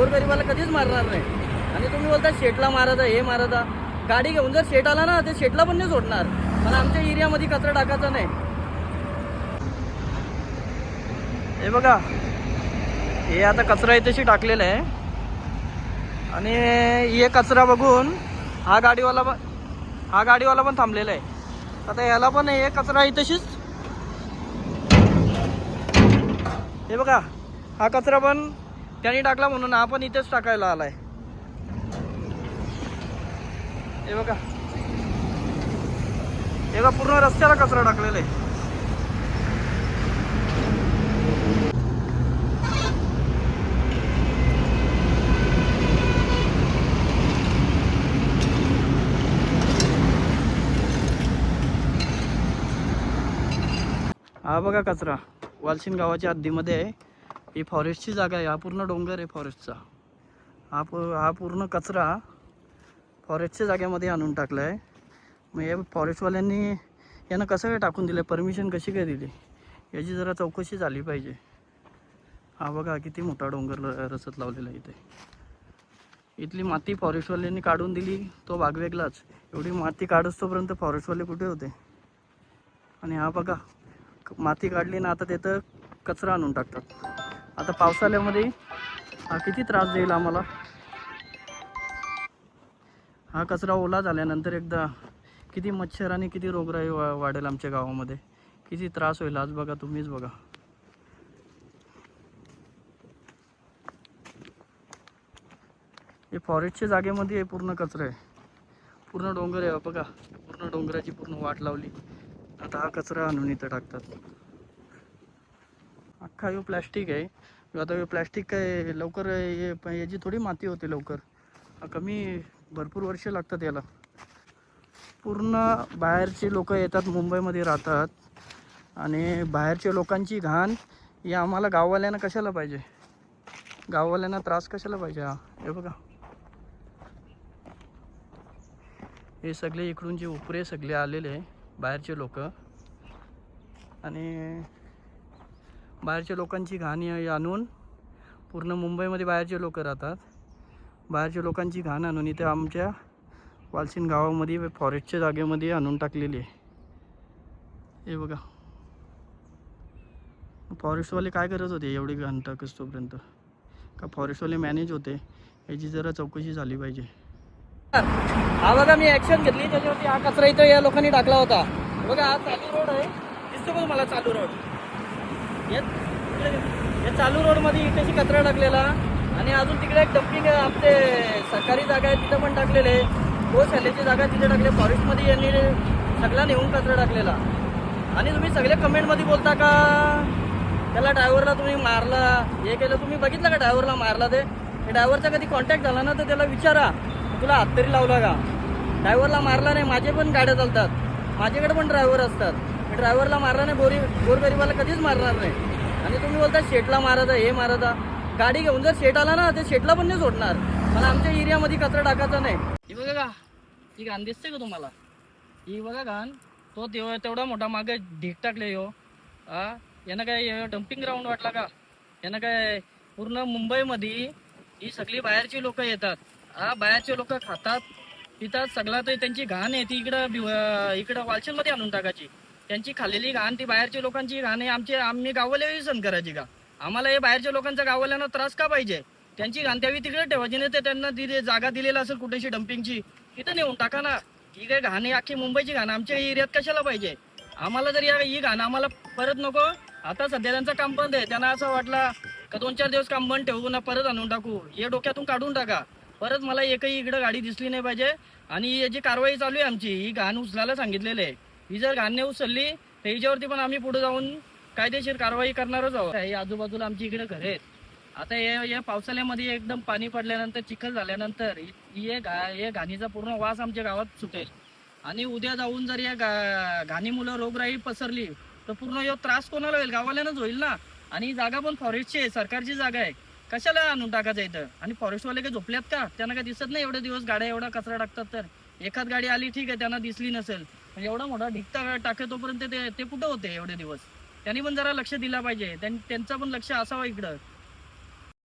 गोरगरिबाला कधीच मारणार नाही. आणि तुम्ही बोलता शेटला मारता, हे मारता. गाडी घेऊन जर शेट आला ना ते शेटला पण नाही सोडणार, पण आमच्या एरियामध्ये कचरा टाकायचा नाही. हे बघा, हे आता कचरा इथेशी टाकलेला आहे आणि हे कचरा बघून हा गाडीवाला पण थांबलेला आहे. आता याला पण हे कचरा इथेशीच, हे बघा हा कचरा पण त्यांनी टाकला म्हणून हा पण इथेच टाकायला आलाय. हे बघा, हे बघा पूर्ण रस्त्याला कचरा टाकलेला आहे. हा बघा कचरा वालशिन गावाच्या हद्दीमध्ये आहे. ही फॉरेस्टची जागा आहे. हा पूर्ण डोंगर आहे फॉरेस्टचा. हा पूर्ण कचरा फॉरेस्टच्या जागेमध्ये आणून टाकला आहे. मग हे फॉरेस्टवाल्यांनी यांना कसं काय टाकून दिलं, परमिशन कशी काय दिली, याची जरा चौकशी झाली पाहिजे. हा बघा किती मोठा डोंगर रचत लावलेला आहे इथे. इथली माती फॉरेस्टवाल्यांनी काढून दिली तो भाग वेगळाच. एवढी माती काढूस्तोपर्यंत फॉरेस्टवाले कुठे होते. आणि हा बघा माती काढली ना, आता तिथं कचरा आणून टाकतात. आता पावसाळ्यामध्ये हा किती त्रास देईल आम्हाला. हा कचरा ओला झाल्यानंतर एकदा किती मच्छर आणि किती रोगराई वाढेल आमच्या गावामध्ये, किती त्रास होईल. आज बघा, तुम्हीच बघा. हे फॉरेस्टच्या जागेमध्ये हे पूर्ण कचरा आहे. पूर्ण डोंगर आहे बघा, पूर्ण डोंगराची पूर्ण वाट लावली. आता हा कचरा आणून इथं टाकतात. अख्खा हे प्लॅस्टिक आहे. आता हे प्लॅस्टिक काय लवकर याची थोडी माती होते लवकर. कमी भरपूर वर्ष लागतात याला. पूर्ण बाहेरचे लोक येतात, मुंबईमध्ये राहतात आणि बाहेरच्या लोकांची घाण ही आम्हाला गाववाल्यांना कशाला पाहिजे, गाववाल्यांना त्रास कशाला पाहिजे. हा हे बघा, हे सगळे इकडून जे उपरे सगळे आलेले बाहेरचे लोक आणि बाहेरच्या लोकांची घाण आणून, पूर्ण मुंबईमध्ये बाहेरचे लोक राहतात, बाहेरच्या लोकांची घाण आणून इथे आमच्या वालशिन गावामध्ये फॉरेस्टच्या जागेमध्ये आणून टाकलेली आहे. हे बघा, फॉरेस्टवाले काय करत होते एवढी घाण टाकस्तोपर्यंत, का फॉरेस्टवाले मॅनेज होते, याची जरा चौकशी झाली पाहिजे. हा बघा, मी ॲक्शन घेतली त्याच्यावरती. हा कचरा इथं या लोकांनी टाकला होता. बघा हा चालू रोड आहे, दिसतो बघ मला चालू रोड. या चालू रोडमध्ये इथेशी कचरा टाकलेला आणि अजून तिकडे एक डम्पिंग आमचे सरकारी जागा आहे तिथं पण टाकलेले. गोशालेची जागा तिथे टाकले. फॉरेस्टमध्ये यांनी सगळा नेऊन कचरा टाकलेला. आणि तुम्ही सगळे कमेंटमध्ये बोलता का त्याला ड्रायव्हरला तुम्ही मारला, हे केलं. तुम्ही बघितलं का ड्रायव्हरला मारला ते ड्रायव्हरचा कधी कॉन्टॅक्ट झाला ना तर त्याला विचारा तुला हात तरी लावला का. ड्रायव्हरला मारला नाही. माझे पण गाड्या चालतात, माझ्याकडे पण ड्रायव्हर असतात. मी ड्रायव्हरला मारला नाही, गोरगरिबाला कधीच मारणार नाही. आणि तुम्ही बोलता शेटला मारता, हे मारता. गाडी घेऊन जर शेट आला ना ते शेटला पण नाही सोडणार, पण आमच्या एरियामध्ये कचरा टाकायचा नाही. ही बघा का, ही घाण दिसते का तुम्हाला, ही बघा घाण. तो तेवढा मोठा मागे ढीक टाकले हो. यानं काय डम्पिंग ग्राउंड वाटला का. यानं काय पूर्ण मुंबईमध्ये ही सगळी बाहेरची लोक येतात. बाहेरचे लोक खातात पितात सगळा. तर त्यांची घाण आहे ती इकडं वालशिनमध्ये आणून टाकायची. त्यांची खाल्लेली घाण ती बाहेरच्या लोकांची घाण आहे. आम्ही गाववाले सण करायची का. आम्हाला हे बाहेरच्या लोकांचा गाववाल्यांना त्रास का पाहिजे. त्यांची घाण त्यावेळी तिकडे ठेवायची नाही. ते त्यांना जागा दिलेला असेल कुठेशी डम्पिंगची, तिथं नेऊन टाका ना. ही काय घाण आहे, अख्खी मुंबईची घाण आमच्या एरियात कशाला पाहिजे. आम्हाला जर ही घाण आम्हाला परत नको. आता सध्या त्यांचं काम बंद आहे. त्यांना असं वाटलं का 2-4 दिवस काम बंद ठेवू ना, परत आणून टाकू. हे डोक्यातून काढून टाका. परत मला एकही इकडं गाडी दिसली नाही पाहिजे. आणि याची कारवाई चालू आहे आमची. ही घाण उचलायला सांगितलेलं आहे. ही जर घाण नाही उचलली तर हिच्यावरती पण आम्ही पुढे जाऊन कायदेशीर कारवाई करणारच आहोत. हे आजूबाजूला आमची इकडे घर आहेत. आता या पावसाळ्यामध्ये एकदम पाणी पडल्यानंतर, चिखल झाल्यानंतर हे घाणीचा पूर्ण वास आमच्या गावात सुटेल. आणि उद्या जाऊन जर या घाणीमुळे रोगराई पसरली तर पूर्ण त्रास कोणाला होईल, गावाल्यांनाच होईल ना. आणि ही जागा पण फॉरेस्टची आहे, सरकारची जागा आहे. कशाला आणून टाकायचं इथं. आणि फॉरेस्टवाले काही झोपल्यात का, त्यांना काय दिसत नाही एवढे दिवस गाड्या एवढा कचरा टाकतात. तर एखाद गाडी आली ठीक आहे, त्यांना दिसली नसेल. म्हणजे एवढा मोठा ढिकता टाकतोपर्यंत ते कुठं होते एवढे दिवस. त्यांनी पण जरा लक्ष दिलं पाहिजे. त्यांचं पण लक्ष असावं इकडं.